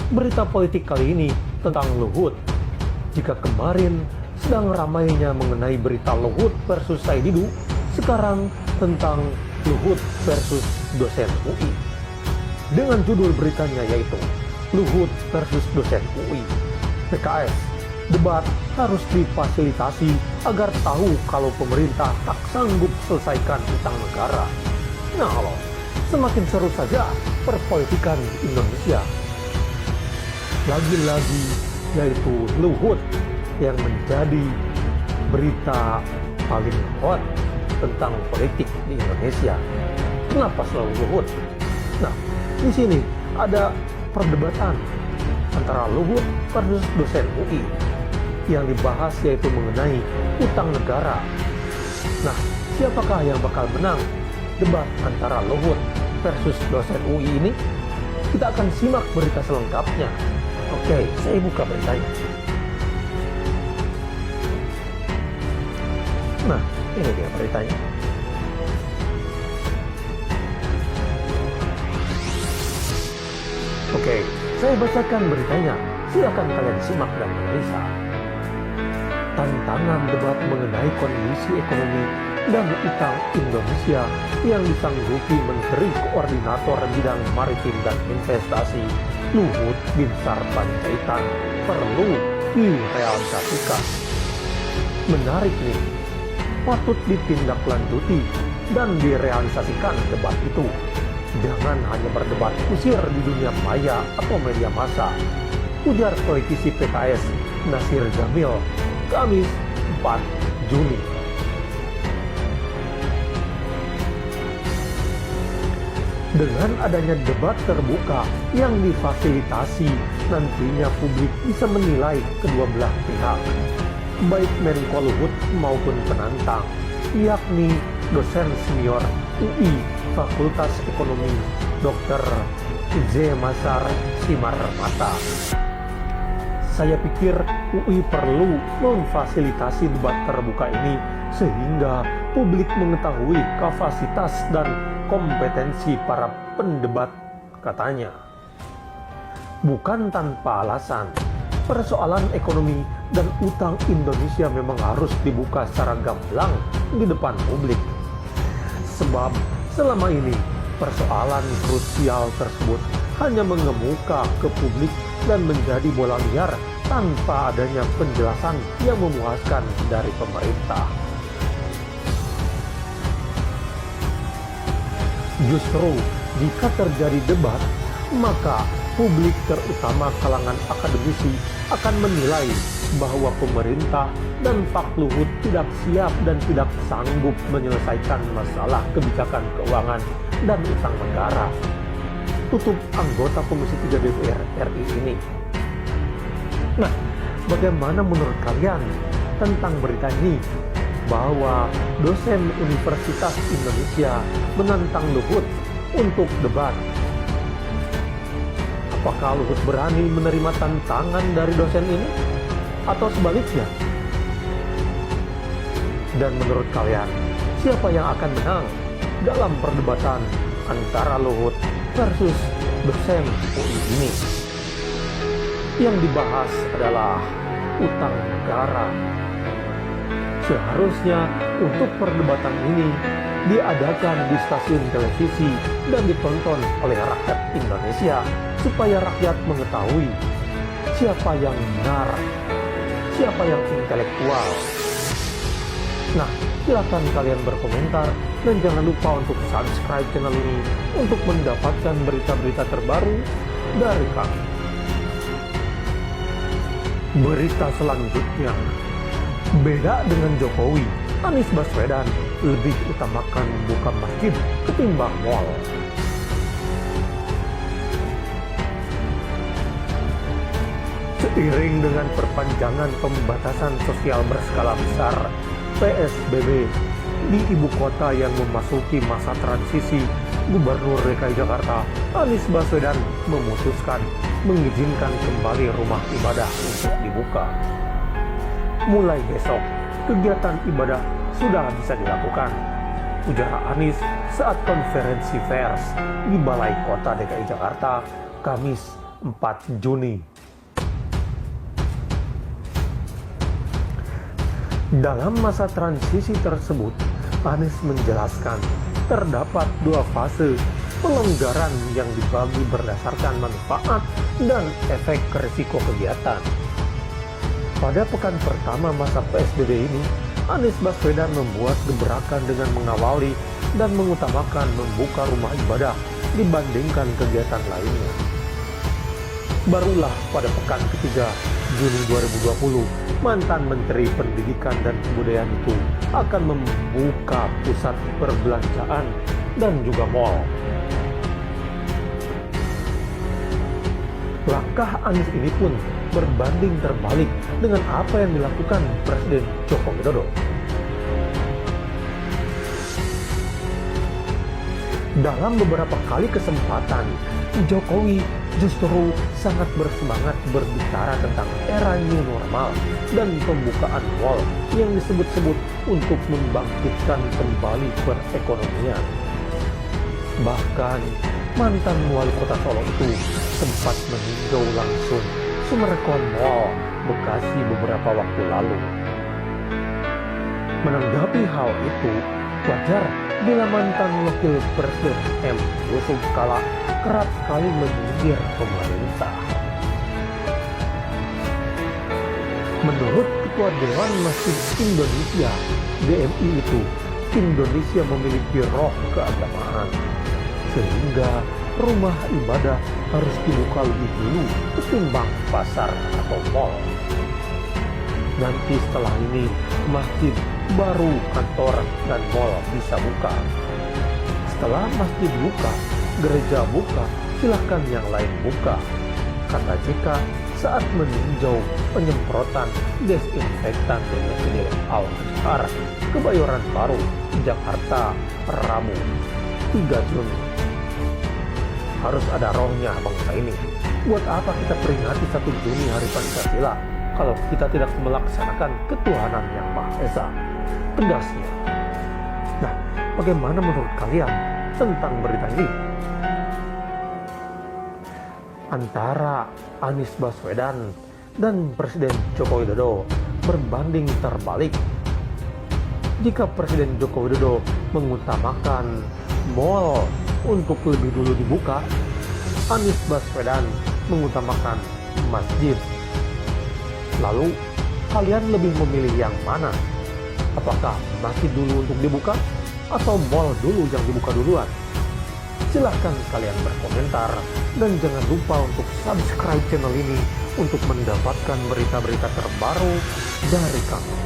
Berita politik kali ini tentang Luhut. Jika kemarin sedang ramainya mengenai berita Luhut versus Said Didu, sekarang tentang Luhut versus dosen UI. Dengan judul beritanya yaitu Luhut versus dosen UI. PKS, debat harus difasilitasi agar tahu kalau pemerintah tak sanggup selesaikan utang negara. Nah loh, semakin seru saja perpolitikan Indonesia. Lagi-lagi yaitu Luhut yang menjadi berita paling hot tentang politik di Indonesia. Kenapa selalu Luhut? Nah, di sini ada perdebatan antara Luhut versus dosen UI. Yang dibahas yaitu mengenai utang negara. Nah, siapakah yang bakal menang debat antara Luhut versus dosen UI ini? Kita akan simak berita selengkapnya. Oke, saya buka beritanya. Nah, ini dia beritanya. Oke, saya bacakan beritanya. Silakan kalian simak dan analisa. Tantangan debat mengenai kondisi ekonomi dan utang Indonesia yang disanggupi Menteri Koordinator Bidang Maritim dan Investasi Luhut Binsar Panjaitan perlu direalisasikan. Menarik nih, patut ditindaklanjuti dan direalisasikan debat itu. Jangan hanya berdebat kusir di dunia maya atau media massa, ujar politisi PKS Nasir Jamil Kamis 4 Juni. Dengan adanya debat terbuka yang difasilitasi, nantinya publik bisa menilai kedua belah pihak, baik Menko Luhut maupun penantang, yakni dosen senior UI Fakultas Ekonomi Dr. Z. Masar Simarmata. Saya pikir UI perlu memfasilitasi debat terbuka ini sehingga publik mengetahui kapasitas dan kompetensi para pendebat, katanya. Bukan tanpa alasan, persoalan ekonomi dan utang Indonesia memang harus dibuka secara gamblang di depan publik. Sebab selama ini persoalan krusial tersebut hanya mengemuka ke publik dan menjadi bola liar tanpa adanya penjelasan yang memuaskan dari pemerintah. Justru jika terjadi debat, maka publik terutama kalangan akademisi akan menilai bahwa pemerintah dan Pak Luhut tidak siap dan tidak sanggup menyelesaikan masalah kebijakan keuangan dan utang negara. Tutup anggota Komisi 3 DPR RI ini. Nah, bagaimana menurut kalian tentang berita ini bahwa dosen Universitas Indonesia menantang Luhut untuk debat? Apakah Luhut berani menerima tantangan dari dosen ini? Atau sebaliknya? Dan menurut kalian, siapa yang akan menang dalam perdebatan antara Luhut versus dosen UI ini? Yang dibahas adalah utang negara. Seharusnya untuk perdebatan ini diadakan di stasiun televisi dan ditonton oleh rakyat Indonesia supaya rakyat mengetahui siapa yang benar, siapa yang intelektual. Nah, silakan kalian berkomentar dan jangan lupa untuk subscribe channel ini untuk mendapatkan berita-berita terbaru dari kami. Berita selanjutnya, beda dengan Jokowi, Anies Baswedan lebih utamakan buka masjid ketimbang mal. Seiring dengan perpanjangan pembatasan sosial berskala besar PSBB di ibu kota yang memasuki masa transisi, Gubernur DKI Jakarta Anies Baswedan memutuskan mengizinkan kembali rumah ibadah untuk dibuka. Mulai besok, kegiatan ibadah sudah bisa dilakukan, ujar Anies saat konferensi pers di Balai Kota DKI Jakarta Kamis 4 Juni. Dalam masa transisi tersebut, Anies menjelaskan terdapat 2 fase pelonggaran yang dibagi berdasarkan manfaat dan efek risiko kegiatan. Pada pekan pertama masa PSBB ini, Anies Baswedan membuat gebrakan dengan mengawali dan mengutamakan membuka rumah ibadah dibandingkan kegiatan lainnya. Barulah pada pekan ketiga Juni 2020, mantan Menteri Pendidikan dan Kebudayaan itu akan membuka pusat perbelanjaan dan juga mal. Langkah Anies ini pun berbanding terbalik dengan apa yang dilakukan Presiden Joko Widodo. Dalam beberapa kali kesempatan, Jokowi justru sangat bersemangat berbicara tentang era new normal dan pembukaan mal yang disebut-sebut untuk membangkitkan kembali perekonomian. Bahkan, mantan wali kota Solo itu sempat meninjau langsung Summarecon Mall Bekasi beberapa waktu lalu. Menanggapi hal itu, wajar bila mantan wakil presiden M. Yusuf Kala kerap kali menyindir pemerintah. Menurut Ketua Dewan Masjid Indonesia (DMI) itu, Indonesia memiliki roh keagamaan, sehingga rumah ibadah harus dibuka lebih dulu ketimbang pasar atau mal. Nanti setelah ini masjid, baru kantor dan mal bisa buka. Setelah masjid buka, gereja buka, silahkan yang lain buka, kata JK saat meninjau penyemprotan desinfektan di Masjid Al-Azhar, Kebayoran Baru, Jakarta, Rabu 3 Juni. Harus ada rohnya bangsa ini. Buat apa kita peringati 1 Juni Hari Pancasila kalau kita tidak melaksanakan ketuhanan yang Maha Esa? Tegasnya. Nah, bagaimana menurut kalian tentang berita ini? Antara Anies Baswedan dan Presiden Joko Widodo berbanding terbalik. Jika Presiden Joko Widodo mengutamakan mal untuk lebih dulu dibuka, Anies Baswedan mengutamakan masjid. Lalu, kalian lebih memilih yang mana? Apakah masjid dulu untuk dibuka atau mal dulu yang dibuka duluan? Silahkan kalian berkomentar dan jangan lupa untuk subscribe channel ini untuk mendapatkan berita-berita terbaru dari kami.